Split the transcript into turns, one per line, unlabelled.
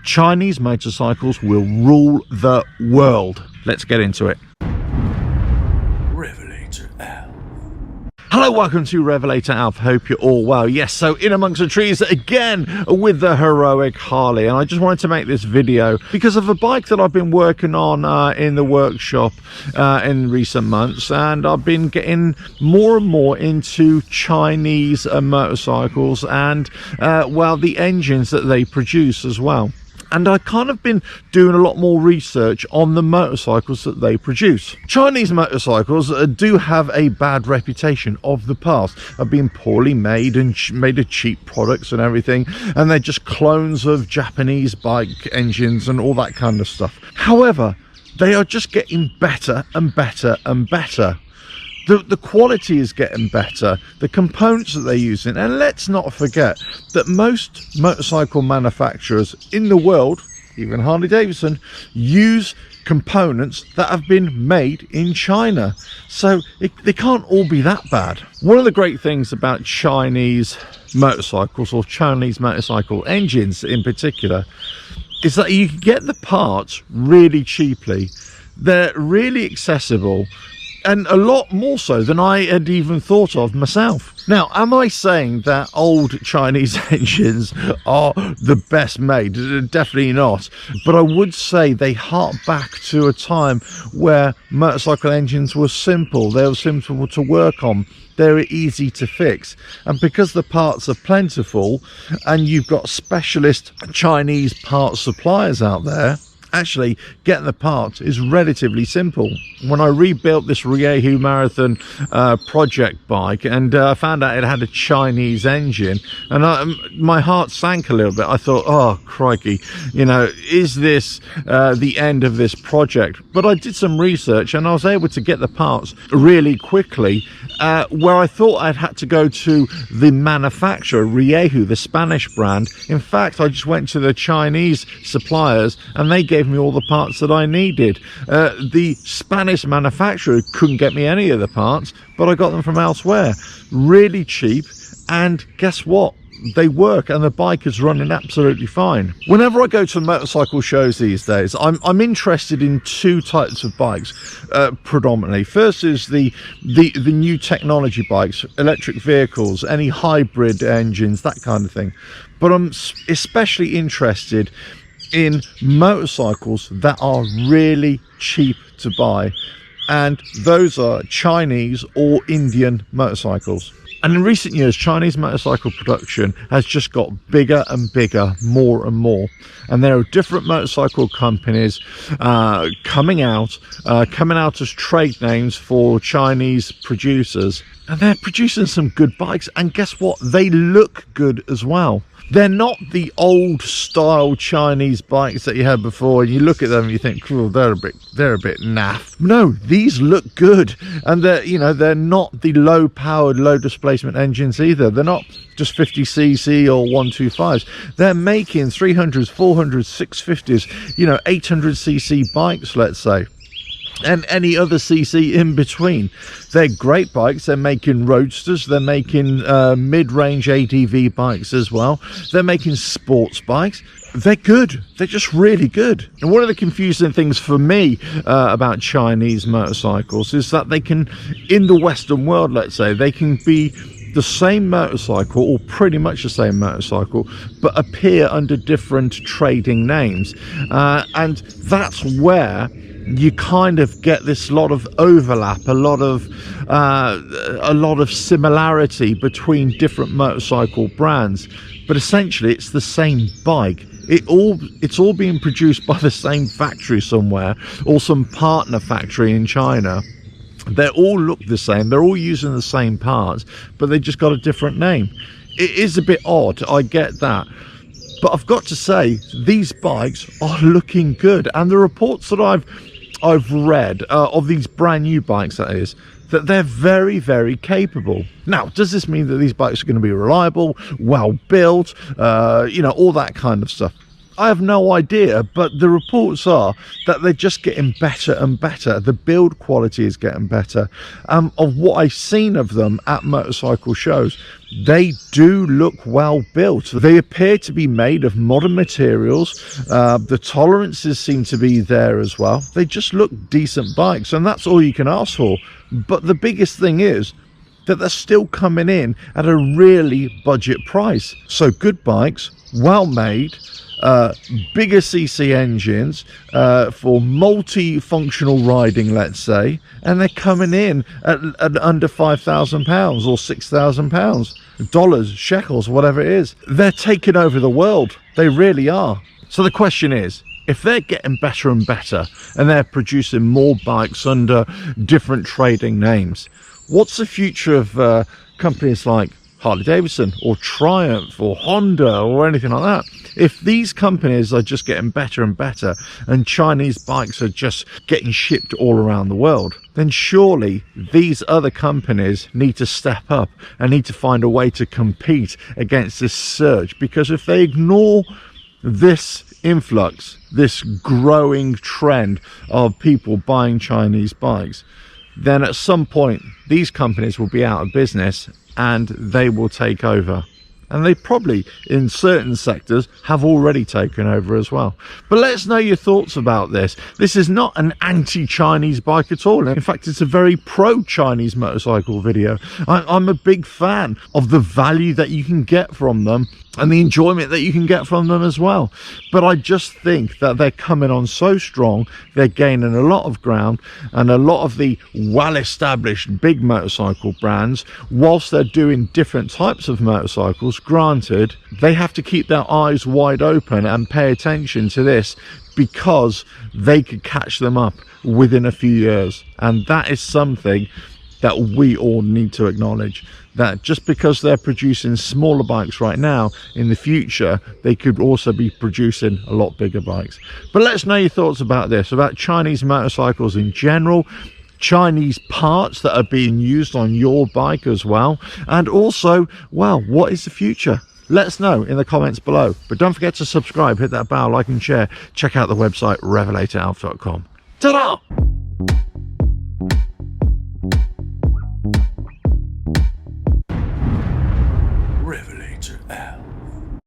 Chinese motorcycles will rule the world. Let's get into it.
RevelatorAlf.
Hello, welcome to RevelatorAlf. Hope you're all well. Yes, so in amongst the trees again with the heroic Harley, and I just wanted to make this video because of a bike that I've been working on in the workshop in recent months, and I've been getting more and more into Chinese motorcycles and well, the engines that they produce as well. And I've kind of been doing a lot more research on the motorcycles that they produce. Chinese motorcycles do have a bad reputation of the past of being poorly made and made of cheap products and everything, and they're just clones of Japanese bike engines and all that kind of stuff. However, they are just getting better and better and better. The quality is getting better, the components that they're using, and let's not forget that most motorcycle manufacturers in the world, even Harley Davidson, use components that have been made in China. So they can't all be that bad. One of the great things about Chinese motorcycles, or Chinese motorcycle engines in particular, is that you can get the parts really cheaply. They're really accessible, and a lot more so than I had even thought of myself. Now, am I saying that old Chinese engines are the best made? Definitely not. But I would say they hark back to a time where motorcycle engines were simple. They were simple to work on. They were easy to fix. And because the parts are plentiful and you've got specialist Chinese parts suppliers out there, actually getting the parts is relatively simple. When I rebuilt this Riehu Marathon project bike and found out it had a Chinese engine, and my heart sank a little bit. I thought, oh crikey, you know, is this the end of this project? But I did some research and I was able to get the parts really quickly, where I thought I'd had to go to the manufacturer, Riehu, the Spanish brand. In fact, I just went to the Chinese suppliers and they gave me all the parts that I needed. The Spanish manufacturer couldn't get me any of the parts, but I got them from elsewhere, really cheap, and guess what? They work and the bike is running absolutely fine. Whenever I go to motorcycle shows these days, I'm interested in two types of bikes predominantly. First is the new technology bikes, electric vehicles, any hybrid engines, that kind of thing. But I'm especially interested in motorcycles that are really cheap to buy, and those are Chinese or Indian motorcycles. And in recent years, Chinese motorcycle production has just got bigger and bigger, more and more. And there are different motorcycle companies coming out as trade names for Chinese producers. And they're producing some good bikes. And guess what? They look good as well. They're not the old style Chinese bikes that you had before, and you look at them and you think, oh, they're a bit naff. No, these look good, and they're not the low powered, low displacement engines either. They're not just 50cc or 125s. They're making 300s, 400s, 650s, 800cc bikes, let's say, and any other cc in between. They're great bikes. They're making roadsters, they're making mid-range ADV bikes as well, they're making sports bikes. They're good. They're just really good. And one of the confusing things for me about Chinese motorcycles is that they can, in the Western world, let's say, they can be the same motorcycle, or pretty much the same motorcycle, but appear under different trading names, and that's where you kind of get this lot of overlap, a lot of similarity between different motorcycle brands. But essentially it's the same bike. It's all being produced by the same factory somewhere, or some partner factory in China. They all look the same, they're all using the same parts, but they just got a different name. It is a bit odd, I get that. But I've got to say, these bikes are looking good, and the reports that I've read of these brand new bikes, that is, that they're very, very capable. Now, does this mean that these bikes are going to be reliable, well built, all that kind of stuff? I have no idea, but the reports are that they're just getting better and better. The build quality is getting better. Of what I've seen of them at motorcycle shows, they do look well built. They appear to be made of modern materials. The tolerances seem to be there as well. They just look decent bikes, and that's all you can ask for. But the biggest thing is that they're still coming in at a really budget price. So good bikes, well made, bigger CC engines for multifunctional riding, let's say, and they're coming in at under £5,000 or £6,000, dollars, shekels, whatever it is. They're taking over the world. They really are. So the question is, if they're getting better and better and they're producing more bikes under different trading names, what's the future of companies like Harley-Davidson or Triumph or Honda or anything like that? If these companies are just getting better and better and Chinese bikes are just getting shipped all around the world, then surely these other companies need to step up and need to find a way to compete against this surge. Because if they ignore this influx, this growing trend of people buying Chinese bikes, then at some point these companies will be out of business and they will take over. And they probably, in certain sectors, have already taken over as well. But let us know your thoughts about this. This is not an anti-Chinese bike at all. In fact, it's a very pro-Chinese motorcycle video. I'm a big fan of the value that you can get from them and the enjoyment that you can get from them as well. But I just think that they're coming on so strong, they're gaining a lot of ground, and a lot of the well-established big motorcycle brands, whilst they're doing different types of motorcycles, granted, they have to keep their eyes wide open and pay attention to this, because they could catch them up within a few years. And that is something that we all need to acknowledge, that just because they're producing smaller bikes right now, in the future they could also be producing a lot bigger bikes. But let us know your thoughts about this, about Chinese motorcycles in general, Chinese parts that are being used on your bike as well, and also, well, what is the future? Let us know in the comments below. But don't forget to subscribe, hit that bell, like and share. Check out the website RevelatorAlf.com. Ta-da!